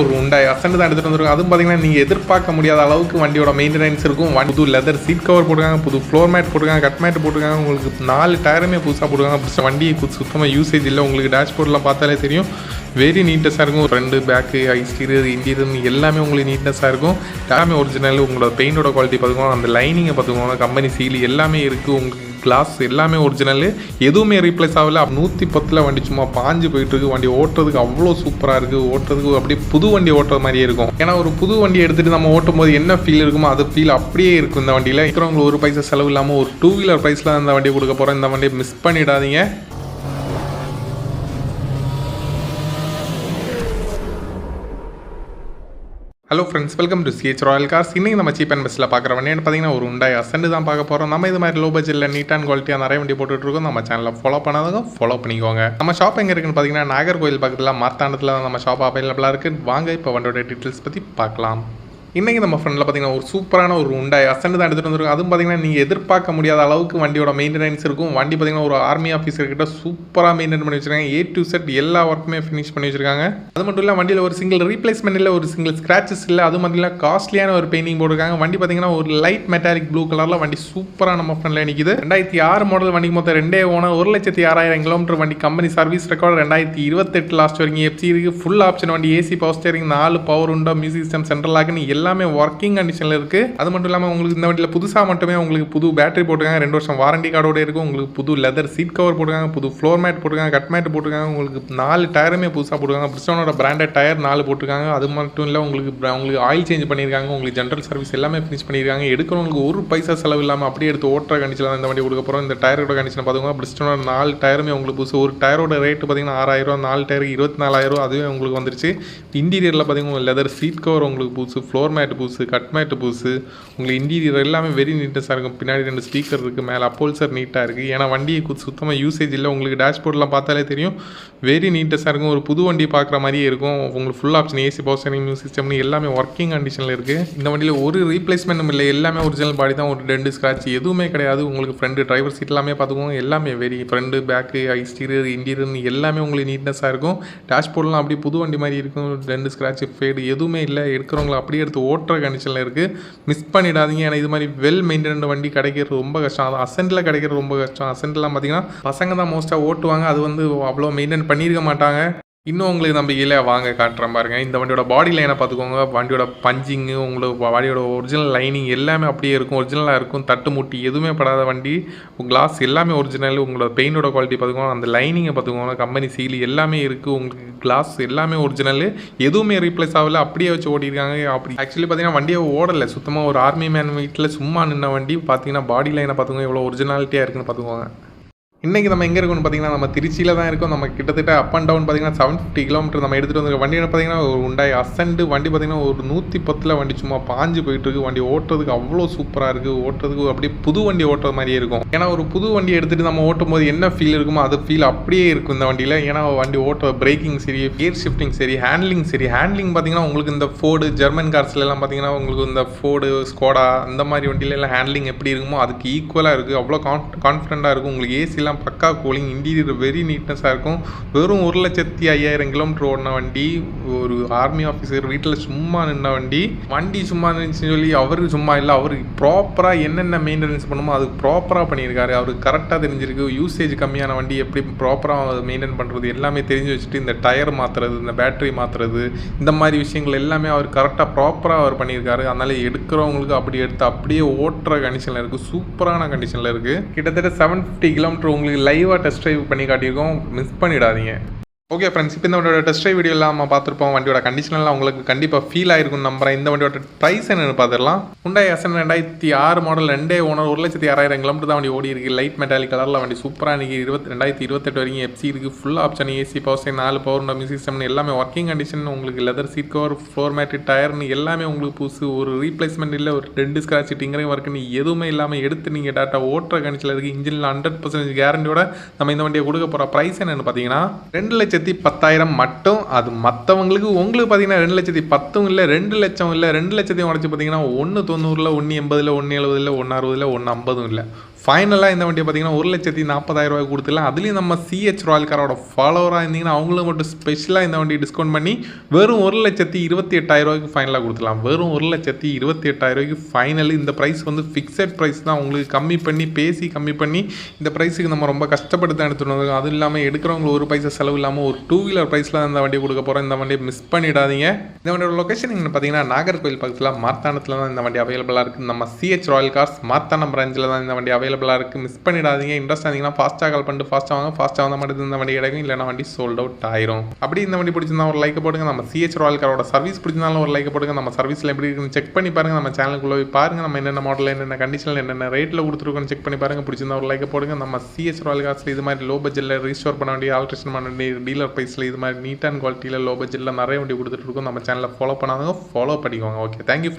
ஒரு உண்டாய் அசன்ட் தான் எடுத்துகிட்டு வந்துருக்கும். அதுவும் பார்த்தீங்கன்னா நீங்கள் எதிர்பார்க்க முடியாத அளவுக்கு வண்டியோட மெயின்டெனன்ஸ் இருக்கும். புது லெதர் சீட் கவர் போட்டுருக்காங்க, புது ஃப்ளோர் மேட் போட்டுருக்காங்க, கட் மேட் போட்டுருக்காங்க. உங்களுக்கு 4 டயருமே புதுசாக போட்டுருக்காங்க. வண்டி சுத்தமாக யூசேஜ் இல்லை. உங்களுக்கு டேஷ்போர்ட்லாம் பார்த்தாலே தெரியும், வெரி நீட்னஸாக இருக்கும். ஃப்ரண்ட் பேக்கு எக்ஸ்டீரியர் இன்டீரியர் எல்லாமே உங்களுக்கு நீட்னஸாக இருக்கும். எல்லாமே ஒரிஜினல். உங்களோட பெயிண்டோட குவாலிட்டி பார்த்துக்கோங்க, அந்த லைனிங்கை பார்த்துக்கோங்க, கம்பெனி சீல் எல்லாமே இருக்குது. உங்களுக்கு கிளாஸ் எல்லாமே ஒரிஜினல், எதுவுமே ரீப்ளேஸ் ஆகல. 110 வண்டி சும்மா பாஞ்சு போயிட்டு இருக்கு. வண்டி ஓட்டுறதுக்கு அவ்வளோ சூப்பராக இருக்குது. ஓட்டுறதுக்கு அப்படியே புது வண்டி ஓட்டுற மாதிரியே இருக்கும். ஏன்னா ஒரு புது வண்டி எடுத்துகிட்டு நம்ம ஓட்டும் போது என்ன ஃபீல் இருக்குமோ அது ஃபீல் அப்படியே இருக்கும் இந்த வண்டியில். இருக்கிறவங்களுக்கு ஒரு பைசா செலவு இல்லாமல் ஒரு 2 வீலர் ப்ரைஸில் அந்த வண்டியை கொடுக்க போகிறோம். இந்த வண்டியை மிஸ் பண்ணிடாதீங்க. Hello friends, welcome to CH Royal cars. இன்றைக்கி நம்ம சீப் அண்ட் பெஸ்ட்டில் பார்க்குற வண்டி பார்த்தீங்கன்னா ஒரு உண்டாய் அசன்ட் தான் பார்க்க போகிறோம். நம்ம இது மாதிரி லோ பட்ஜெட்டில் நீட் அண்ட் குவாலிட்டியாக நிறைய வண்டி போட்டுட்ருக்கோம். நம்ம சேனலில் ஃபாலோ பண்ணாதவங்க ஃபாலோ பண்ணிக்கோங்க. நம்ம ஷாப் எங்கே இருக்குன்னு பார்த்தீங்கன்னா நாகர்கோவில் பக்கத்தில் மார்த்தாண்டத்தில் தான் நம்ம ஷாப் அவைலபிளாக இருக்குது. வாங்க இப்போ வண்டியோட டீட்டெயில்ஸ் பற்றி பார்க்கலாம். இன்றைக்கி நம்ம ஃப்ரெண்டில் பார்த்தீங்கன்னா ஒரு சூப்பரான ஒரு உண்டாய் அசன்ட் தான் எடுத்துகிட்டு வந்துருக்கும். அதுவும் பார்த்தீங்கன்னா நீங்கள் எதிர்பார்க்க முடியாத அளவுக்கு வண்டியோட மெயின்டெனன்ஸ் இருக்கும். வண்டி பார்த்தீங்கன்னா ஒரு ஆர்மி ஆஃபீஸர் கிட்ட சூப்பராக மெயின்டைன் பண்ணி வச்சிருக்காங்க. A to Z எல்லா ஒர்க்குமே ஃபினிஷ் பண்ணி வச்சிருக்காங்க. அது மட்டும் இல்லை, வண்டியில் ஒரு சிங்கிள் ரீப்ளேஸ்மெண்ட் இல்லை, ஒரு சிங்கிள் ஸ்க்ராச்சஸ் இல்லை. அது மட்டும் இல்லை, காஸ்ட்லியான ஒரு பெயிண்டிங் போட்டிருக்காங்க. வண்டி பார்த்தீங்கன்னா ஒரு லைட் மெட்டாலிக் ப்ளூ கலரில் வண்டி சூப்பராக நம்ம ஃப்ரெண்டில் நிற்கிது. 2006 மாடல் வண்டிக்கு மொத்தம் 2 ஓனர், 1,06,000 கிலோமீட்டர் வண்டி. கம்பெனி சர்வீஸ் ரெக்கார்டு 2028 லாஸ்ட் வரைக்கும் FC இருக்குது. ஃபுல் ஆப்ஷன் வண்டி, AC பவர் ஸ்டேரிங், 4 பவர் உண்டோ, மியூசிக் சிஸ்டம், சென்ட்ரல் லாக்னு எல்லாமே ஒர்க்கிங் கண்டிஷனில் இருக்குது. அது மட்டும் இல்லாமல் உங்களுக்கு இந்த வண்டியில் புதுசாக மட்டுமே உங்களுக்கு புது பேட்டரி போட்டுருக்காங்க. 2 வருஷம் வாரண்டி கார்டோட இருக்கும். உங்களுக்கு புது லெதர் சீட் கவர் போட்டுருக்காங்க, புது ஃப்ளோர் மேட் போட்டுருக்காங்க, கட் மேட் போட்டுருக்காங்க. உங்களுக்கு 4 டயருமே புதுசாக போட்டுருக்காங்க. பிரிஸ்டோனோட பிராண்டட் டயர் 4 போட்டுருக்காங்க. அது மட்டும் இல்லை, உங்களுக்கு ஆயில் சேஞ்ச் பண்ணியிருக்காங்க. உங்களுக்கு ஜென்ரல் சர்வீஸ் எல்லாமே ஃபினிஷ் பண்ணியிருக்காங்க. எடுக்கிறவங்களுக்கு ஒரு பைசா செலவு இல்லாமல் அப்படியே எடுத்து ஓட்டுற கண்டிஷனில் தான் இந்த வண்டி கொடுக்க போகிறோம். இந்த டயரோட கண்டிஷனை பார்த்துக்கோங்க. பிரிஸ்டோனோட 4 டயருமே உங்களுக்கு புதுசு. ஒரு டயரோட ரேட்டு பார்த்தீங்கன்னா 6,000, 4 டயருக்கு 24,000 அதுவே உங்களுக்கு வந்துருச்சு. இன்டீரியரில் பார்த்தீங்கன்னா லெதர் சீட் கவர் உங்களுக்கு புதுசு, ஃப்ளோர் மேட் புதுசு, கட் மேட் புதுசு. உங்களுக்கு இன்டீரியர் எல்லாமே வெரி நீட்னஸாக இருக்கும். பின்னாடி 2 ஸ்பீக்கர் இருக்குது, மேலே அப்போல்சர் நீட்டாக இருக்குது. ஏன்னா வண்டியை சுத்தமாக யூசேஜ் இல்லை. உங்களுக்கு டேஷ்போர்ட்லாம் பார்த்தாலே தெரியும், வெரி நீட்னஸாக இருக்கும். ஒரு புது வண்டி பார்க்குற மாதிரியே இருக்கும். உங்களுக்கு full option AC power steering, music சிஸ்டம்னு எல்லாமே ஒர்க்கிங் கண்டிஷனில் இருக்குது. இந்த வண்டியில் ஒரு ரீப்ளேஸ்மெண்ட்டும் இல்லை, எல்லாமே ஒரிஜினல் பாடி தான். ஒரு டென்ட் ஸ்க்ராட்ச் எதுவுமே கிடையாது. உங்களுக்கு ஃப்ரண்ட் டிரைவர் சீட் எல்லாமே பார்த்துக்கோங்க. எல்லாமே வெரி ஃப்ரண்ட் பேக்கு எக்ஸ்டீரியர் இன்டீரியர்னு எல்லாமே உங்களுக்கு நீட்னஸாக இருக்கும். டேஷ்போர்ட்லாம் அப்படியே புது வண்டி மாதிரி இருக்கும். டென்ட் ஸ்க்ராட்ச் ஃபேடு எதுவுமே இல்லை. எடுக்கிறவங்களை அப்படியே எடுத்து ஓட்டுற கண்டிஷனில் இருக்குது. மிஸ் பண்ணிடாதீங்க. ஏன்னா இது மாதிரி வெல் மெயின்டைன்டு வண்டி கிடைக்கிறது ரொம்ப கஷ்டம். அது அசென்ட்டில் கிடைக்கிறது ரொம்ப கஷ்டம். அசென்ட்லாம் பார்த்தீங்கன்னா பசங்க தான் மோஸ்ட்டாக ஓட்டுவாங்க. அது வந்து அவ்வளோ மெயின்டைன் பண்ணியிருக்க மாட்டாங்க. இன்னும் உங்களுக்கு நம்பிக்கையில் வாங்க காட்டுறேன் பாருங்கள். இந்த வண்டியோட பாடி லைனை பார்த்துக்கோங்க. வண்டியோட பஞ்சிங்கு, உங்களுக்கு வண்டியோட ஒரிஜினல் லைனிங் எல்லாமே அப்படியே இருக்கும். ஒரிஜினலாக இருக்கும். தட்டு முட்டி எதுவுமே படாத வண்டி. கிளாஸ் எல்லாமே ஒரிஜினல். உங்களோட பெயிண்டோட குவாலிட்டி பார்த்துக்கோங்க, அந்த லைனிங்கை பார்த்துக்கோங்க, கம்பெனி சீல் எல்லாமே இருக்குது. உங்களுக்கு கிளாஸ் எல்லாமே ஒரிஜினல், எதுவுமே ரீப்ளேஸ் ஆகலை. அப்படியே வச்சு ஓட்டியிருக்காங்க. அப்படி ஆக்சுவலி பார்த்தீங்கன்னா வண்டியை ஓடலை. சுத்தமாக ஒரு ஆர்மி மேன் வீட்டில் சும்மா நின்ன வண்டி. பார்த்தீங்கன்னா பாடி லைனை பார்த்துக்கோங்க, எவ்வளோ ஒரிஜினாலிட்டியாக இருக்குன்னு பார்த்துக்கோங்க. இன்றைக்கி நம்ம எங்கே இருக்கோம்னு பார்த்தீங்கன்னா நம்ம திருச்சியில் தான் இருக்கோம். நம்ம கிட்டத்தட்ட அப் அண்ட் டவுன் பார்த்தீங்கன்னா 750 கிலோமீட்டர் நம்ம எடுத்துகிட்டு வந்துருக்க வண்டி. பார்த்தீங்கன்னா ஒரு உண்டாய் அசன்ட் வண்டி பார்த்தீங்கன்னா ஒரு 110 வண்டி சும்மா பாஞ்சு போயிட்டுருக்கு. வண்டி ஓட்டுறதுக்கு அவ்வளோ சூப்பராக இருக்குது. ஓட்டுறதுக்கு அப்படியே புது வண்டி ஓட்டுற மாதிரியே இருக்கும். ஏன்னா ஒரு புது வண்டி எடுத்துகிட்டு நம்ம ஓட்டும் போது என்ன ஃபீல் இருக்குமோ அது ஃபீல் அப்படியே இருக்கும் இந்த வண்டியில். ஏன்னா வண்டி ஓட்டுற பிரேக்கிங் சரி, கியர் ஷிஃப்டிங் சரி, ஹேண்ட்லிங் சரி. ஹேண்ட்லிங் பார்த்தீங்கன்னா உங்களுக்கு இந்த ஃபோர்டு ஜெர்மன் கார்ஸ்லாம் பார்த்தீங்கன்னா உங்களுக்கு இந்த ஃபோர்டு ஸ்கோடா அந்த மாதிரி வண்டியிலலாம் ஹேண்ட்லிங் எப்படி இருக்குமோ அதுக்கு ஈக்குவலாக இருக்குது. அவ்வளோ கான்ஃபிடண்ட்டாக இருக்கும். உங்களுக்கு ஏசிலாம் பக்கா கூலிங், இன்டீரியர் வெரி நீட்னஸாக இருக்கும். வெறும் 1,05,000 கிலோமீட்டர் ஓடின வண்டி. ஒரு ஆர்மி ஆஃபீஸர் வீட்டில் சும்மா நின்ன வண்டி. வண்டி சும்மா நின்றுச்சுன்னு சொல்லி அவருக்கு சும்மா இல்லை, அவருக்கு ப்ராப்பராக என்னென்ன மெயின்டெனன்ஸ் பண்ணுமோ அது ப்ராப்பராக பண்ணியிருக்காரு. அவருக்கு கரெக்டாக தெரிஞ்சிருக்கு. யூசேஜ் கம்மியான வண்டி எப்படி ப்ராப்பராக மெயின்டைன் பண்ணுறது எல்லாமே தெரிஞ்சு வச்சுட்டு இந்த டயர் மாற்றுறது, இந்த பேட்டரி மாற்றுறது, இந்த மாதிரி விஷயங்கள் எல்லாமே அவர் கரெக்டாக ப்ராப்பராக அவர் பண்ணியிருக்காரு. அதனால் எடுக்கிறவங்களுக்கு அப்படி எடுத்து அப்படியே ஓட்டுற கண்டிஷனில் இருக்குது. சூப்பரான கண்டிஷனில் இருக்குது. கிட்டத்தட்ட 750 கிலோமீட்டர் உங்களுக்கு லைவாக டெஸ்ட் ட்ரைவ் பண்ணி காட்டியிருக்கோம். மிஸ் பண்ணிடாதீங்க. ஓகே ஃப்ரெண்ட்ஸ், இப்போ இந்த வண்டியோட டெஸ்ட் ட்ரைவ் வீடியோலாம் நம்ம பார்த்துருப்போம். வண்டியோட கண்டிஷனெல்லாம் உங்களுக்கு கண்டிப்பாக ஃபீல் ஆயிருக்குன்னு நம்புறேன். இந்த வண்டியோட ப்ரைஸ் என்னென்னு பார்த்துடலாம். ஹுண்டாய் அசன்ட் 2006 மாடல் 2 ஓனர், 1,06,000 கிலோமீட்டர் தான் வண்டி ஓடி இருக்குது. லைட் மெட்டாலிக் கலரில் வண்டி சூப்பராக இன்றைக்கி 2028 வரைக்கும் FC இருக்குது. Full option AC power steering, 4 power music சிஸ்டம்னு எல்லாமே ஒர்க்கிங் கண்டிஷன். உங்களுக்கு leather seat cover, floor mat, டயர்னு எல்லாமே உங்களுக்கு புதுசு. ஒரு ரீப்ளேஸ்மெண்ட் இல்லை, ஒரு டென்ட் ஸ்க்ராட்ச் டிங்கரிங் ஒர்க்குன்னு எதுவுமே இல்லாமல் எடுத்து நீங்கள் டேட்டா ஓட்டுற கண்டிஷனில் இருக்குது. இன்ஜினில் 100% கேரண்டியோட நம்ம இந்த வண்டியை கொடுக்க போகிற ப்ரைஸ் என்னென்னு பார்த்தீங்கன்னா 2,10,000 மட்டும். அது மற்றவங்களுக்கு உங்களுக்கு பார்த்தீங்கன்னா 2,10,000 இல்லை, 2 லட்சம் இல்லை, 2 லட்சத்தையும் உடச்சி பார்த்தீங்கன்னா 1,90,000, 1,80,000, 1,70,000, 1,60,000, 1,50,000 இல்லை. ஃபைனலாக இந்த வண்டியை பார்த்தீங்கன்னா 1,40,000 கொடுத்துலாம். அதுலேயும் நம்ம சிஹெச் ராயல் காரோட ஃபாலோவராக இருந்தீங்கன்னா அவங்களுக்கு மட்டும் ஸ்பெஷலாக இந்த வண்டி டிஸ்கவுண்ட் பண்ணி வெறும் 1,28,000 ஃபைனலாக கொடுத்துலாம். வெறும் 1,28,000 ஃபைனல். இந்த ப்ரைஸ் வந்து ஃபிக்ஸட் ப்ரைஸ் தான். உங்களுக்கு கம்மி பண்ணி பேசி கம்மி பண்ணி இந்த ப்ரைஸுக்கு நம்ம ரொம்ப கஷ்டப்பட்டு தான் எடுத்துகிட்டு வந்தோம். அதுவும் இல்லாமல் எடுக்கிறவங்களுக்கு ஒரு பைசா செலவு இல்லாமல் ஒரு 2 வீலர் ப்ரைஸில் தான் இந்த வண்டி கொடுக்க போகிறோம். இந்த வண்டியை மிஸ் பண்ணிடாதீங்க. இந்த வண்டியோட லொக்கேஷன் நீங்கள் பார்த்தீங்கன்னா நாகர்கோவில் பக்கத்தில் மார்த்தாண்டத்தில் தான் இந்த வண்டி அவைலபிளாக இருக்குது. நம்ம சிஹெச் ராயல் கார்ஸ் மார்த்தாண்டம் பிராஞ்சில் தான் இந்த வண்டி அவைலபிளாக இருக்குது. மிஸ் பண்ணிடாதீங்க. இன்ட்ரெஸ்ட் ஆனீங்கன்னா ஃபாஸ்ட்டாக கால் பண்ணிட்டு ஃபாஸ்ட்டாக வாங்க. ஃபாஸ்ட்டாக வந்தால் மட்டும் இந்த வண்டி கிடைக்கும், இல்லைனா வண்டி சோல்ட் அவுட் ஆயிரும். அப்படி இந்த வண்டி பிடிச்சிருந்தா ஒரு லைக் போடுங்க. நம்ம சிஹெச் ராயல் காரோட சர்வீஸ் பிடிச்சிருந்தாலும் ஒரு லைக் போடுங்க. நம்ம சர்வீஸில் எப்படி இருக்குன்னு செக் பண்ணி பாருங்கள். நம்ம சேனலுக்குள்ளே போய் பாருங்கள். நம்ம என்னென்ன மாடல் என்னென்ன கண்டிஷனில் என்னென்ன ரேட்டில் கொடுத்துருக்கோன்னு செக் பண்ணி பாருங்கள். பிடிச்சிருந்தா ஒரு லைக் போடுங்க. நம்ம சிஹெச் ராயல் கார்ஸில் இது மாதிரி லோ பட்ஜெட்டில் ரீஸ்டோர் பண்ண வேண்டிய ஆல்ட்ரேஷன் பண்ண வேண்டிய டீலர் ப்ரைஸில் இது மாதிரி நீட் அண்ட் குவாலிட்டியில் லோ பட்ஜெட்டில் நிறைய வண்டி கொடுத்துட்டு இருக்கோம். நம்ம சேனலில் ஃபாலோ பண்ணாதவங்க ஃபாலோ பண்ணிக்கோங்க. Okay, thank you.